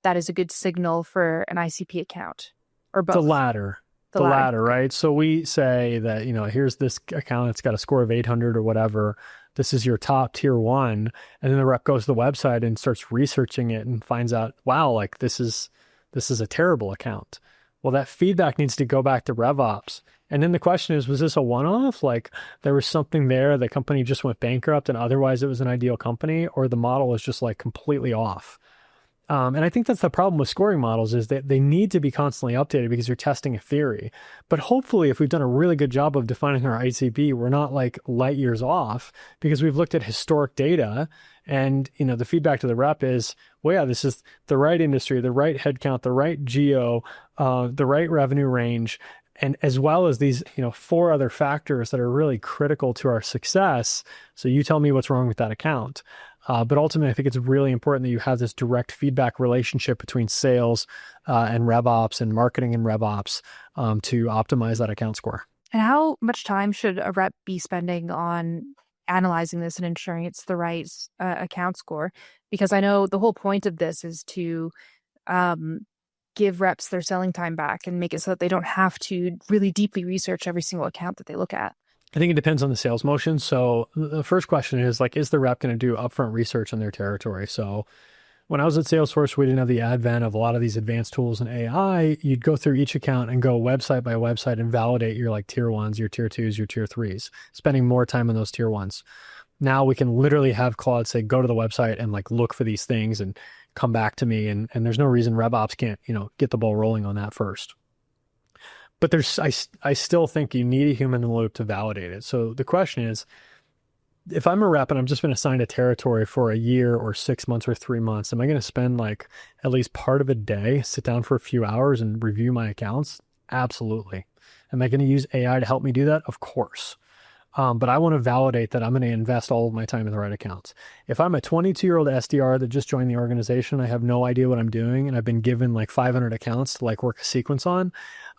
that is a good signal for an ICP account? or The both? latter. The The latter. latter, right? So we say that, here's this account that's got a score of 800 or whatever. This is your top tier one. And then the rep goes to the website and starts researching it and finds out, wow, like this is a terrible account. Well, that feedback needs to go back to RevOps. And then the question is, was this a one-off? Like there was something there, the company just went bankrupt and otherwise it was an ideal company, or the model was just like completely off. And I think that's the problem with scoring models is that they need to be constantly updated because you're testing a theory. But hopefully, if we've done a really good job of defining our ICP, we're not like light years off because we've looked at historic data and, the feedback to the rep is, well, yeah, this is the right industry, the right headcount, the right geo, the right revenue range. And as well as these, 4 other factors that are really critical to our success. So you tell me what's wrong with that account. But ultimately, I think it's really important that you have this direct feedback relationship between sales and RevOps and marketing and RevOps to optimize that account score. And how much time should a rep be spending on analyzing this and ensuring it's the right account score? Because I know the whole point of this is to give reps their selling time back and make it so that they don't have to really deeply research every single account that they look at. I think it depends on the sales motion. So the first question is like, is the rep going to do upfront research on their territory? So when I was at Salesforce, we didn't have the advent of a lot of these advanced tools and AI. You'd go through each account and go website by website and validate your like tier ones, your tier twos, your tier threes, spending more time on those tier ones. Now we can literally have Claude say, go to the website and like look for these things and come back to me. And there's no reason RevOps can't, get the ball rolling on that first. But I still think you need a human in the loop to validate it. So the question is, if I'm a rep and I'm just been assigned a territory for a year or 6 months or 3 months, am I going to spend like at least part of a day, sit down for a few hours and review my accounts? Absolutely. Am I going to use AI to help me do that? Of course. But I want to validate that I'm going to invest all of my time in the right accounts. If I'm a 22-year-old SDR that just joined the organization, I have no idea what I'm doing, and I've been given like 500 accounts to like work a sequence on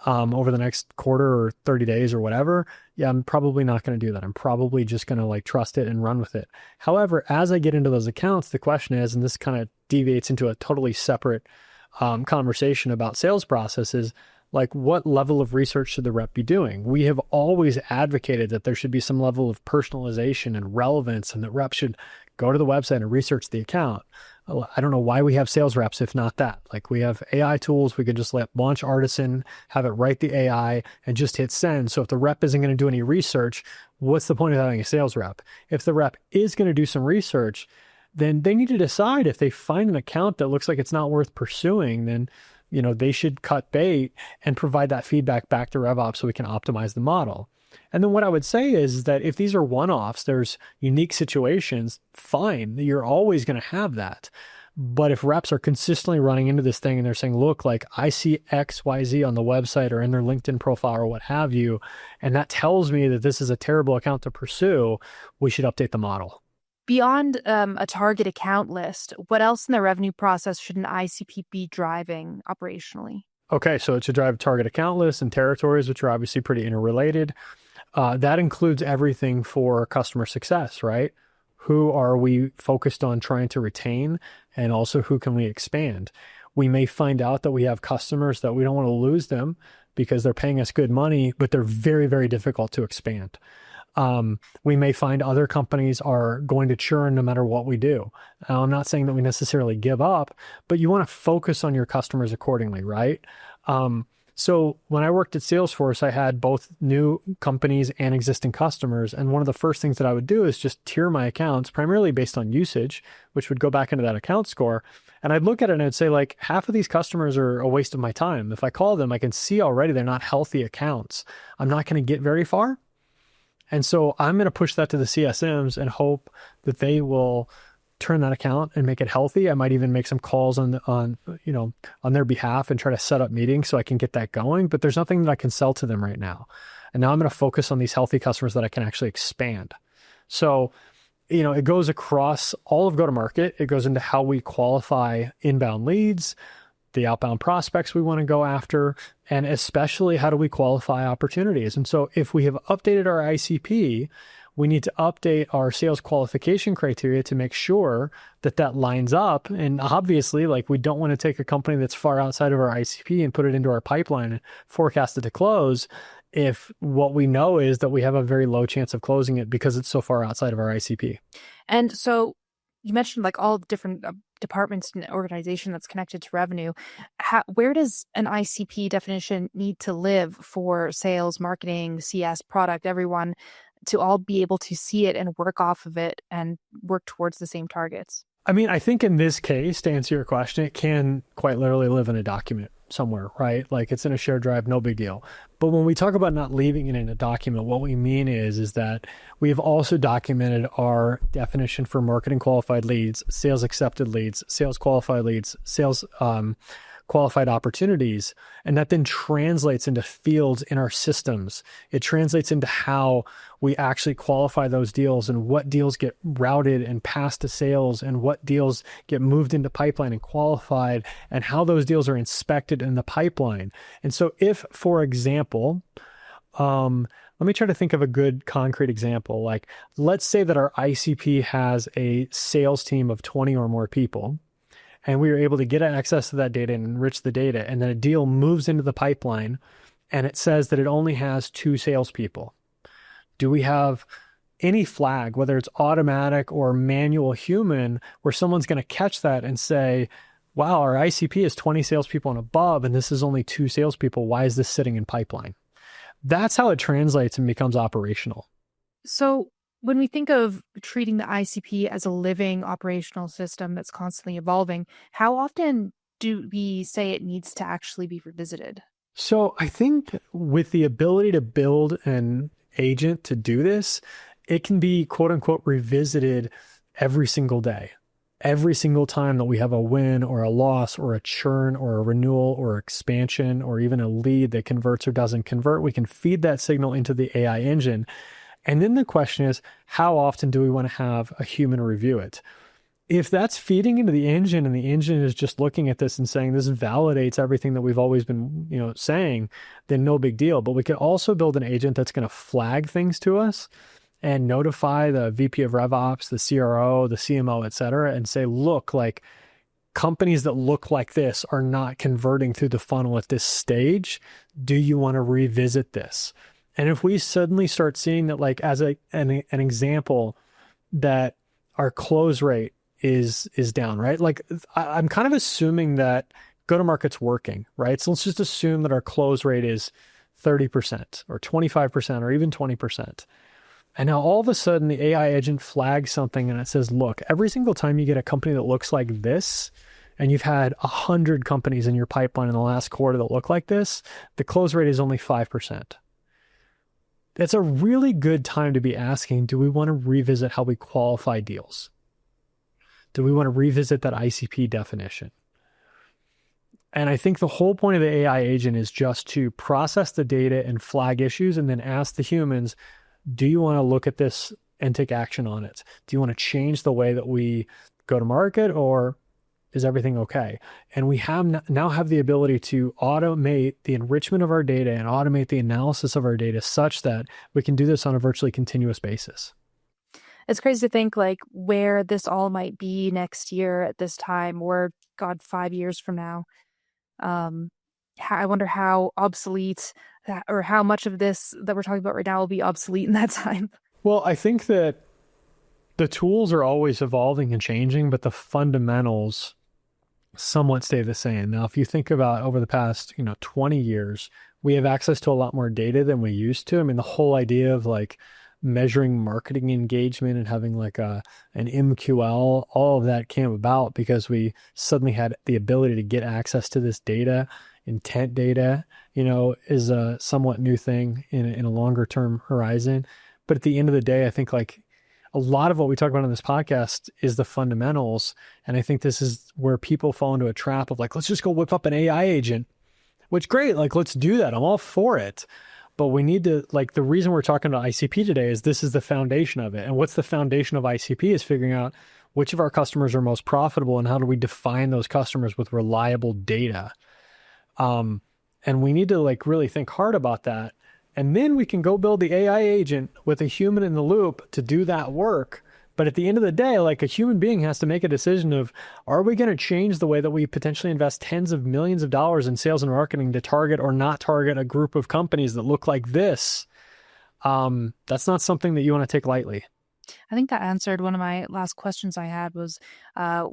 over the next quarter or 30 days or whatever, yeah, I'm probably not going to do that. I'm probably just going to like trust it and run with it. However, as I get into those accounts, the question is, and this kind of deviates into a totally separate conversation about sales processes, like what level of research should the rep be doing? We have always advocated that there should be some level of personalization and relevance and that reps should go to the website and research the account. I don't know why we have sales reps if not that. Like we have AI tools, we could just launch Artisan, have it write the AI and just hit send. So if the rep isn't going to do any research, what's the point of having a sales rep? If the rep is going to do some research, then they need to decide if they find an account that looks like it's not worth pursuing, then they should cut bait and provide that feedback back to RevOps so we can optimize the model. And then what I would say is that if these are one-offs, there's unique situations, fine, you're always going to have that. But if reps are consistently running into this thing and they're saying, look, like I see X, Y, Z on the website or in their LinkedIn profile or what have you, and that tells me that this is a terrible account to pursue, we should update the model. Beyond a target account list, what else in the revenue process should an ICP be driving operationally? Okay, so it should drive target account lists and territories, which are obviously pretty interrelated. That includes everything for customer success, right? Who are we focused on trying to retain, and also who can we expand? We may find out that we have customers that we don't want to lose them because they're paying us good money, but they're very, very difficult to expand. We may find other companies are going to churn no matter what we do. Now, I'm not saying that we necessarily give up, but you want to focus on your customers accordingly, right? So when I worked at Salesforce, I had both new companies and existing customers. And one of the first things that I would do is just tier my accounts primarily based on usage, which would go back into that account score. And I'd look at it and I'd say like, half of these customers are a waste of my time. If I call them, I can see already they're not healthy accounts. I'm not going to get very far. And so I'm going to push that to the CSMs and hope that they will turn that account and make it healthy. I might even make some calls on their behalf and try to set up meetings so I can get that going. But there's nothing that I can sell to them right now. And now I'm going to focus on these healthy customers that I can actually expand. So, it goes across all of go-to-market. It goes into how we qualify inbound leads, the outbound prospects we want to go after, and especially how do we qualify opportunities. And so if we have updated our ICP, we need to update our sales qualification criteria to make sure that that lines up. And obviously, like, we don't want to take a company that's far outside of our ICP and put it into our pipeline and forecast it to close if what we know is that we have a very low chance of closing it because it's so far outside of our ICP. And so you mentioned like all different departments and organization that's connected to revenue. Where does an ICP definition need to live for sales, marketing, CS, product, everyone to all be able to see it and work off of it and work towards the same targets? I mean, I think in this case, to answer your question, it can quite literally live in a document somewhere, right? Like, it's in a shared drive, no big deal. But when we talk about not leaving it in a document, what we mean is that we've also documented our definition for marketing qualified leads, sales accepted leads, sales qualified leads, sales qualified opportunities, and that then translates into fields in our systems. It translates into how we actually qualify those deals and what deals get routed and passed to sales and what deals get moved into pipeline and qualified and how those deals are inspected in the pipeline. And so if, for example, let me try to think of a good concrete example. Like, let's say that our ICP has a sales team of 20 or more people, and we were able to get access to that data and enrich the data. And then a deal moves into the pipeline and it says that it only has 2 salespeople. Do we have any flag, whether it's automatic or manual human, where someone's going to catch that and say, wow, our ICP is 20 salespeople and above, and this is only 2 salespeople. Why is this sitting in pipeline? That's how it translates and becomes operational. So when we think of treating the ICP as a living operational system that's constantly evolving, how often do we say it needs to actually be revisited? So I think with the ability to build an agent to do this, it can be quote unquote revisited every single day. Every single time that we have a win or a loss or a churn or a renewal or expansion or even a lead that converts or doesn't convert, we can feed that signal into the AI engine. And then the question is, how often do we want to have a human review it? If that's feeding into the engine and the engine is just looking at this and saying this validates everything that we've always been, saying, then no big deal. But we could also build an agent that's going to flag things to us and notify the VP of RevOps, the CRO, the CMO, et cetera, and say, look, like, companies that look like this are not converting through the funnel at this stage. Do you want to revisit this? And if we suddenly start seeing that, like, as an example, that our close rate is down, right? Like, I'm kind of assuming that go-to-market's working, right? So let's just assume that our close rate is 30% or 25% or even 20%. And now all of a sudden the AI agent flags something and it says, look, every single time you get a company that looks like this, and you've had 100 companies in your pipeline in the last quarter that look like this, the close rate is only 5%. It's a really good time to be asking, do we want to revisit how we qualify deals? Do we want to revisit that ICP definition? And I think the whole point of the AI agent is just to process the data and flag issues and then ask the humans, do you want to look at this and take action on it? Do you want to change the way that we go to market, or is everything okay? And we now have the ability to automate the enrichment of our data and automate the analysis of our data such that we can do this on a virtually continuous basis. It's crazy to think like where this all might be next year at this time, or God, 5 years from now. I wonder how obsolete or how much of this that we're talking about right now will be obsolete in that time. Well, I think that the tools are always evolving and changing, but the fundamentals somewhat stay the same. Now, if you think about over the past, 20 years, we have access to a lot more data than we used to. I mean, the whole idea of like measuring marketing engagement and having like an MQL, all of that came about because we suddenly had the ability to get access to this data. Intent data, is a somewhat new thing in a longer term horizon. But at the end of the day, I think like a lot of what we talk about on this podcast is the fundamentals. And I think this is where people fall into a trap of like, let's just go whip up an AI agent, which great. Like, let's do that. I'm all for it. But we need to, like, the reason we're talking about ICP today is this is the foundation of it. And what's the foundation of ICP is figuring out which of our customers are most profitable and how do we define those customers with reliable data. And we need to like really think hard about that. And then we can go build the AI agent with a human in the loop to do that work. But at the end of the day, like a human being has to make a decision of, are we going to change the way that we potentially invest tens of millions of dollars in sales and marketing to target or not target a group of companies that look like this? That's not something that you want to take lightly. I think that answered one of my last questions I had was,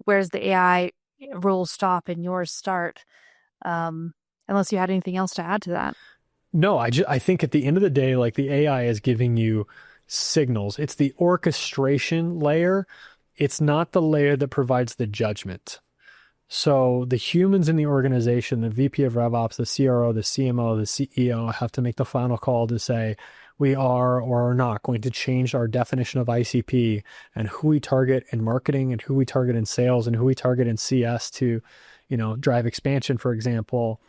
where's the AI role stop and yours start? Unless you had anything else to add to that. No, I think at the end of the day, like the AI is giving you signals. It's the orchestration layer. It's not the layer that provides the judgment. So the humans in the organization, the VP of RevOps, the CRO, the CMO, the CEO have to make the final call to say, we are or are not going to change our definition of ICP and who we target in marketing and who we target in sales and who we target in CS to, drive expansion, for example.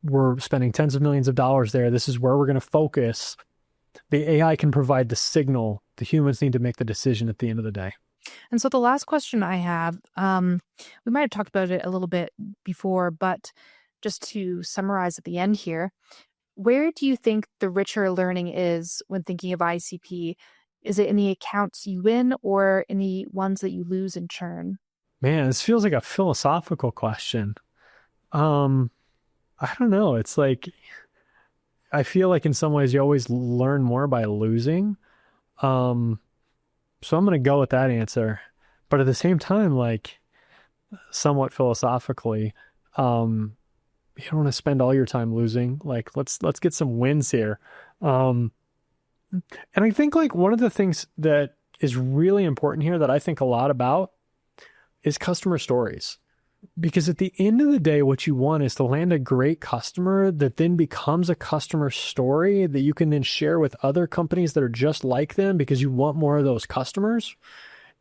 We're spending tens of millions of dollars there. This is where we're going to focus. The AI can provide the signal. The humans need to make the decision at the end of the day. And so the last question I have, we might have talked about it a little bit before, but just to summarize at the end here, where do you think the richer learning is when thinking of ICP? Is it in the accounts you win or in the ones that you lose and churn? Man, this feels like a philosophical question. I don't know. It's like, I feel like in some ways you always learn more by losing. So I'm going to go with that answer. But at the same time, like somewhat philosophically, you don't want to spend all your time losing. Like let's get some wins here. And I think like one of the things that is really important here that I think a lot about is customer stories. Because at the end of the day, what you want is to land a great customer that then becomes a customer story that you can then share with other companies that are just like them because you want more of those customers.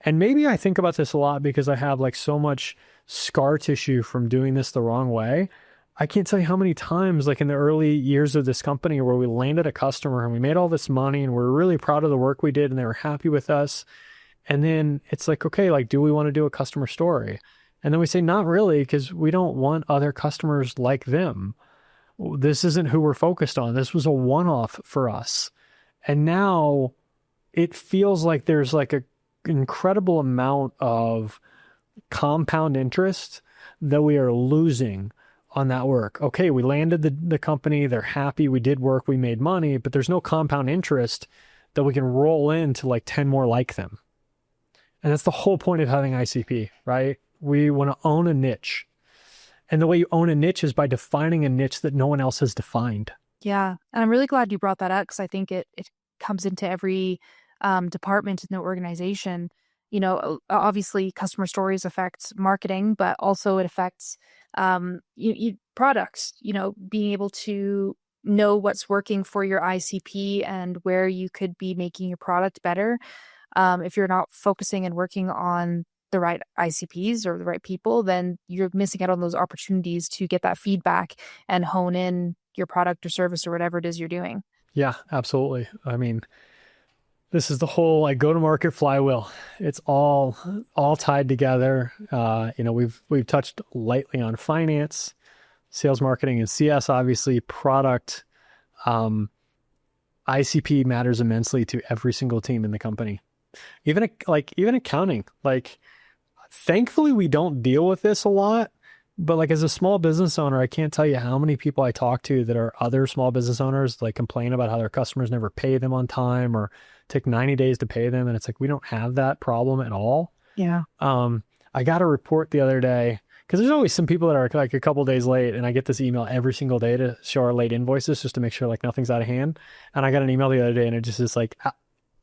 And maybe I think about this a lot because I have like so much scar tissue from doing this the wrong way. I can't tell you how many times, like in the early years of this company where we landed a customer and we made all this money and we're really proud of the work we did and they were happy with us. And then it's like, okay, like, do we want to do a customer story? And then we say, not really, because we don't want other customers like them. This isn't who we're focused on. This was a one-off for us. And now it feels like there's like an incredible amount of compound interest that we are losing on that work. Okay, we landed the company. They're happy. We did work. We made money. But there's no compound interest that we can roll into like 10 more like them. And that's the whole point of having ICP, right? We want to own a niche. And the way you own a niche is by defining a niche that no one else has defined. Yeah. And I'm really glad you brought that up because I think it comes into every department in the organization. Obviously customer stories affect marketing, but also it affects products, being able to know what's working for your ICP and where you could be making your product better. If you're not focusing and working on the right ICPs or the right people, then you're missing out on those opportunities to get that feedback and hone in your product or service or whatever it is you're doing. Yeah, absolutely. I mean, this is the whole like go-to-market flywheel. It's all tied together. We've touched lightly on finance, sales, marketing, and CS. Obviously, product. ICP matters immensely to every single team in the company. Even accounting. Like, thankfully, we don't deal with this a lot. But like as a small business owner, I can't tell you how many people I talk to that are other small business owners like complain about how their customers never pay them on time or take 90 days to pay them. And it's like, we don't have that problem at all. Yeah. I got a report the other day because there's always some people that are like a couple days late, and I get this email every single day to show our late invoices just to make sure like nothing's out of hand. And I got an email the other day and it just is like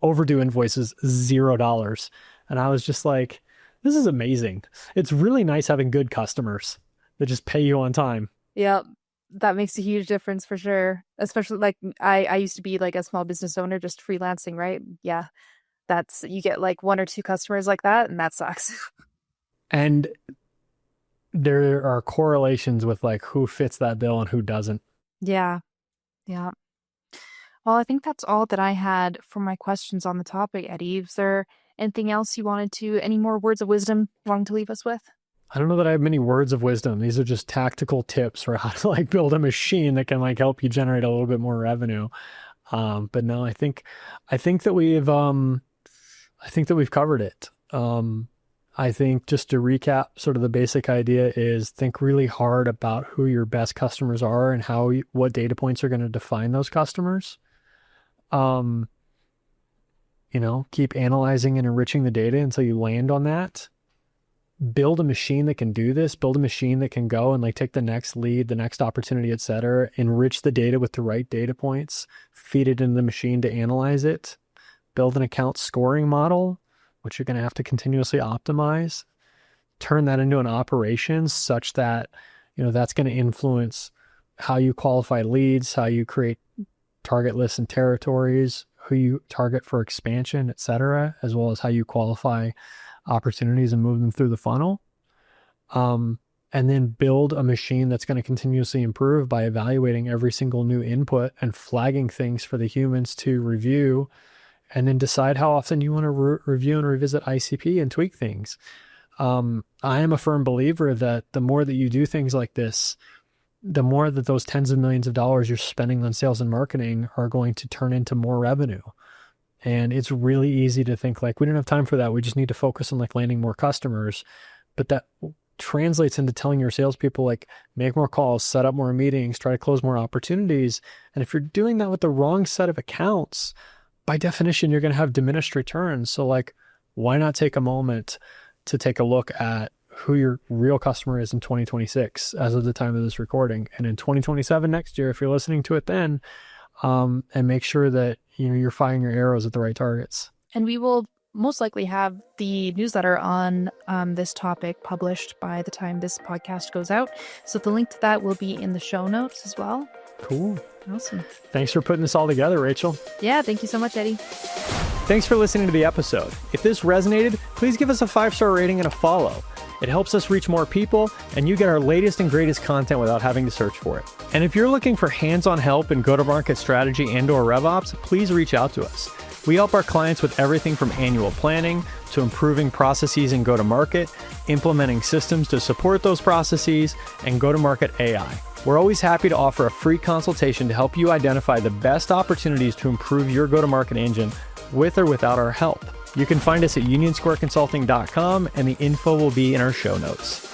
overdue invoices, $0. And I was just like, this is amazing. It's really nice having good customers that just pay you on time. Yeah, that makes a huge difference for sure. Especially like I used to be like a small business owner, just freelancing, right? Yeah, you get like one or two customers like that, and that sucks. And there are correlations with like who fits that bill and who doesn't. Yeah. Well, I think that's all that I had for my questions on the topic, Eddie. Is there anything else you wanted to, any more words of wisdom you wanted to leave us with? I don't know that I have many words of wisdom. These are just tactical tips for how to like build a machine that can like help you generate a little bit more revenue. But no, I think that we've covered it. I think just to recap, sort of the basic idea is think really hard about who your best customers are and what data points are going to define those customers. Keep analyzing and enriching the data until you land on that. Build a machine that can do this. Build a machine that can go and like take the next lead, the next opportunity, et cetera. Enrich the data with the right data points. Feed it into the machine to analyze it. Build an account scoring model, which you're going to have to continuously optimize. Turn that into an operation such that, that's going to influence how you qualify leads, how you create target lists and territories, who you target for expansion, et cetera, as well as how you qualify opportunities and move them through the funnel. And then build a machine that's going to continuously improve by evaluating every single new input and flagging things for the humans to review, and then decide how often you want to review and revisit ICP and tweak things. I am a firm believer that the more that you do things like this, the more that those tens of millions of dollars you're spending on sales and marketing are going to turn into more revenue. And it's really easy to think like, we don't have time for that. We just need to focus on like landing more customers. But that translates into telling your salespeople, like, make more calls, set up more meetings, try to close more opportunities. And if you're doing that with the wrong set of accounts, by definition, you're going to have diminished returns. So like, why not take a moment to take a look at who your real customer is in 2026 as of the time of this recording, and in 2027 next year, if you're listening to it then, and make sure that you're firing your arrows at the right targets. And we will most likely have the newsletter on this topic published by the time this podcast goes out. So the link to that will be in the show notes as well. Cool. Awesome. Thanks for putting this all together, Rachel. Yeah, thank you so much, Eddie. Thanks for listening to the episode. If this resonated, please give us a 5-star rating and a follow. It helps us reach more people, and you get our latest and greatest content without having to search for it. And if you're looking for hands-on help in go-to-market strategy and/or RevOps, please reach out to us. We help our clients with everything from annual planning to improving processes in go-to-market, implementing systems to support those processes, and go-to-market AI. We're always happy to offer a free consultation to help you identify the best opportunities to improve your go-to-market engine with or without our help. You can find us at unionsquareconsulting.com, and the info will be in our show notes.